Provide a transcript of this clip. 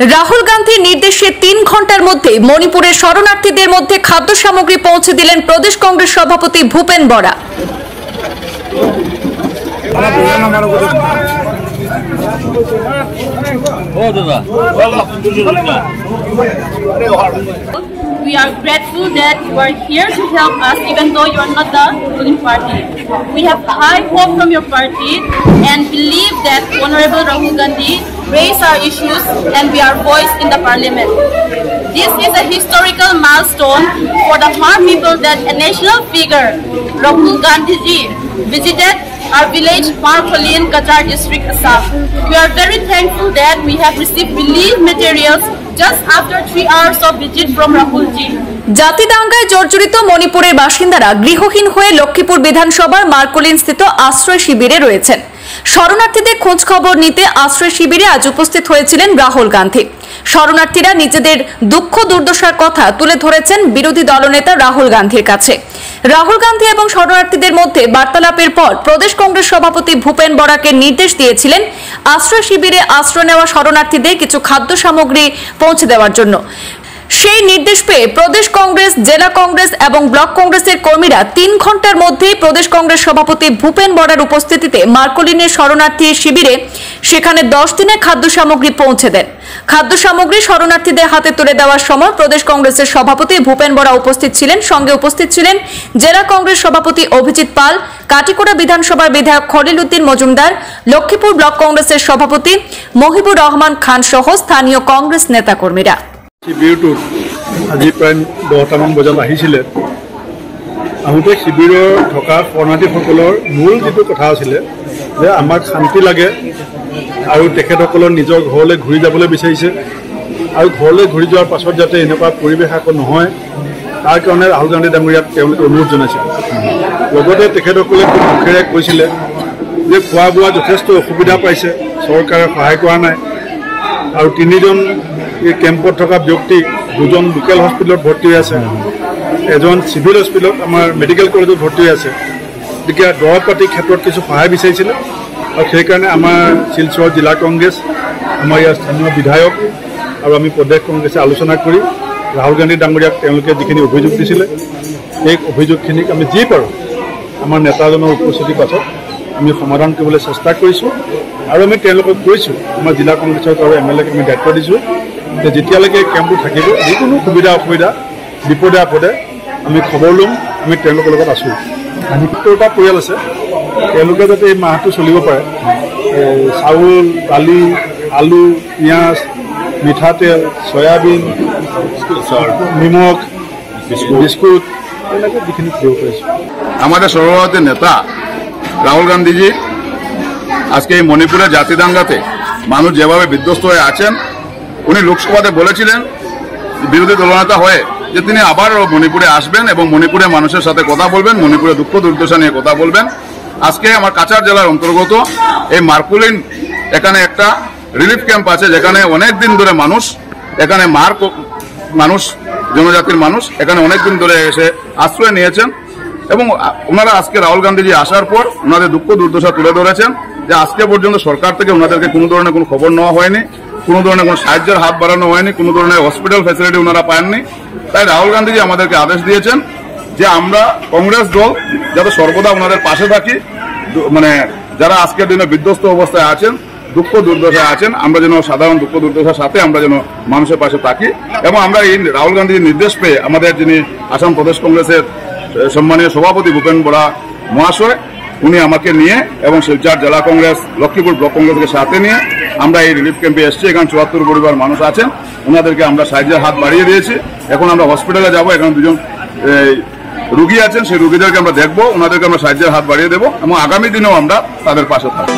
রাহুল গান্ধীর নির্দেশে 3 ঘন্টার মধ্যে মণিপুরের শরণার্থীদের মধ্যে খাদ্য সামগ্রী পৌঁছে দিলেন প্রদেশ কংগ্রেস সভাপতি Bhupen Bora. We are grateful that you are here to help us even though you are not the ruling party. We have high hope from your party and believe that Honorable Rahul Gandhi raised our issues and we are voiced in the parliament. This is a historical milestone for the farm people that a national figure, Rahul Gandhi ji, visited our village Markolin, Kachar district, Assam. We are very thankful that we have received relief materials just after 3 hours of visit from Rahul ji. জাতি দাঙ্গায় জর্জরিত মণিপুরের বাসিন্দারা গৃহহীন হয়ে লক্ষ্মীপুর বিধানসভার মার্কোলিন স্থিত আশ্রয় শিবিরে রয়েছেন। শরণার্থীদের খোঁজ খবর নিতে আশ্রয় শিবিরে আজ উপস্থিত হয়েছিলেন রাহুল গান্ধী। শরণার্থীরা নিজেদের দুঃখ দুর্দশার কথা তুলে ধরেছেন বিরোধী দলনেতা রাহুল গান্ধীর কাছে। রাহুল গান্ধী এবং শরণার্থীদের মধ্যে বার্তালাপের পর প্রদেশ কংগ্রেস সভাপতি ভূপেন বরাকে নির্দেশ দিয়েছিলেন আশ্রয় শিবিরে আশ্রয় নেওয়া শরণার্থীদের কিছু খাদ্য সামগ্রী পৌঁছে দেওয়ার জন্য। সেই নির্দেশ পেয়ে প্রদেশ কংগ্রেস, জেলা কংগ্রেস এবং ব্লক কংগ্রেসের কর্মীরা 3 ঘন্টার মধ্যেই প্রদেশ কংগ্রেস সভাপতি ভূপেন বরার উপস্থিতিতে মার্কোলিনের শরণার্থী শিবিরে সেখানে 10 দিনের খাদ্য সামগ্রী পৌঁছে দেন। খাদ্য সামগ্রী শরণার্থীদের হাতে তুলে দেওয়ার সময় প্রদেশ কংগ্রেসের সভাপতি ভূপেন বরা উপস্থিত ছিলেন। সঙ্গে উপস্থিত ছিলেন জেলা কংগ্রেস সভাপতি অভিজিৎ পাল, কাটিকোড়া বিধানসভার বিধায়ক খলিল উদ্দিন মজুমদার, লক্ষ্মীপুর ব্লক কংগ্রেসের সভাপতি মহিবুর রহমান খান সহ স্থানীয় কংগ্রেস নেতাকর্মীরা। শিবিৰটোত আজি প্ৰায় 10টামান বজাত আহিছিলে। আহোঁতে শিবিৰৰ থকা শৰণাৰ্থীসকলৰ মূল যিটো কথা আছিলে যে আমাক শান্তি লাগে আৰু তেখেতসকলৰ নিজৰ ঘৰলৈ ঘূৰি যাবলৈ বিচাৰিছে আৰু ঘৰলৈ ঘূৰি যোৱাৰ পাছত যাতে এনেকুৱা পৰিৱেশ আকৌ নহয় তাৰ কাৰণে ৰাহুল গান্ধী ডাঙৰীয়াক তেওঁলোকে অনুৰোধ জনাইছিল। লগতে তেখেতসকলে খুব মুখেৰে কৈছিলে যে খোৱা বোৱা যথেষ্ট অসুবিধা পাইছে, চৰকাৰে সহায় কৰা নাই আৰু 3জন এই কেম্পত থকা ব্যক্তি 2জন লোকেল হস্পিটেলত ভৰ্তি হৈ আছে, এজন চিভিল হস্পিটেলত আমাৰ মেডিকেল কলেজত ভৰ্তি হৈ আছে। গতিকে দৰৱ পাতিৰ ক্ষেত্ৰত কিছু সহায় বিচাৰিছিলে আৰু সেইকাৰণে আমাৰ শিলচৰ জিলা কংগ্ৰেছ, আমাৰ ইয়াৰ স্থানীয় বিধায়ক আৰু আমি প্ৰদেশ কংগ্ৰেছে আলোচনা কৰি ৰাহুল গান্ধী ডাঙৰীয়াক তেওঁলোকে যিখিনি অভিযোগ দিছিলে সেই অভিযোগখিনিক আমি যি পাৰোঁ আমাৰ নেতাজনৰ উপস্থিতিৰ পাছত আমি সমাধান কৰিবলৈ চেষ্টা কৰিছোঁ আৰু আমি তেওঁলোকক কৈছোঁ, আমাৰ জিলা কংগ্ৰেছক আৰু MLAক আমি দায়িত্ব দিছোঁ যে যেতিয়ালৈকে কেম্পটো থাকিব যিকোনো সুবিধা অসুবিধা বিপদে আপদে আমি খবৰ ল'ম, আমি তেওঁলোকৰ লগত আছোঁ। 70টা পৰিয়াল আছে, তেওঁলোকে যাতে এই মাহটো চলিব পাৰে চাউল, দালি, আলু, পিঁয়াজ, মিঠাতেল, চয়াবিন, নিমখ, বিস্কুট এনেকৈ যিখিনি দিব পাৰিছোঁ। আমাদের সর্বভারতীয় নেতা রাহুল গান্ধীজি আজকে এই মণিপুরের জাতি দাঙ্গাতে মানুষ যেভাবে বিধ্বস্ত হয়ে আছেন, উনি লোকসভাতে বলেছিলেন বিরোধী দলনেতা হয়ে যে তিনি আবার মণিপুরে আসবেন এবং মণিপুরের মানুষের সাথে কথা বলবেন, মণিপুরের দুঃখ দুর্দশা নিয়ে কথা বলবেন। আজকে আমার কাছাড় জেলার অন্তর্গত এই মার্কোলিন এখানে একটা রিলিফ ক্যাম্প আছে, যেখানে অনেক দিন ধরে মানুষ এখানে মানুষ জনজাতির মানুষ এখানে অনেক দিন ধরে এসে আশ্রয় নিয়েছেন এবং ওনারা আজকে রাহুল গান্ধীজি আসার পর ওনাদের দুঃখ দুর্দশা তুলে ধরেছেন যে আজকে পর্যন্ত সরকার থেকে ওনাদেরকে কোনো ধরনের কোনো খবর নেওয়া হয়নি, কোনো ধরনের কোনো সাহায্যের হাত বাড়ানো হয়নি, কোনো ধরনের হসপিটাল ফ্যাসিলিটি ওনারা পাননি। তাই রাহুল গান্ধীজি আমাদেরকে আদেশ দিয়েছেন যে আমরা কংগ্রেস দল যাতে সর্বদা ওনাদের পাশে থাকি, মানে যারা আজকের দিনে বিধ্বস্ত অবস্থায় আছেন, দুঃখ দুর্দশায় আছেন, আমরা যেন সাধারণ দুঃখ দুর্দশার সাথে আমরা যেন মানুষের পাশে থাকি। এবং আমরা এই রাহুল গান্ধীর নির্দেশ পেয়ে আমাদের যিনি আসাম প্রদেশ কংগ্রেসের সম্মানীয় সভাপতি ভূপেন বরা মহাশয়, উনি আমাকে নিয়ে এবং শিলচর জেলা কংগ্রেস, লক্ষ্মীপুর ব্লক কংগ্রেসকে সাথে নিয়ে আমরা এই রিলিফ ক্যাম্পে এসেছি। এখানে 74 পরিবার মানুষ আছেন, ওনাদেরকে আমরা সাহায্যের হাত বাড়িয়ে দিয়েছি। এখন আমরা হসপিটালে যাব, এখানে 2জন রুগী আছেন, সেই রুগীদেরকে আমরা দেখবো, ওনাদেরকে আমরা সাহায্যের হাত বাড়িয়ে দেবো এবং আগামী দিনেও আমরা তাদের পাশে থাকবো।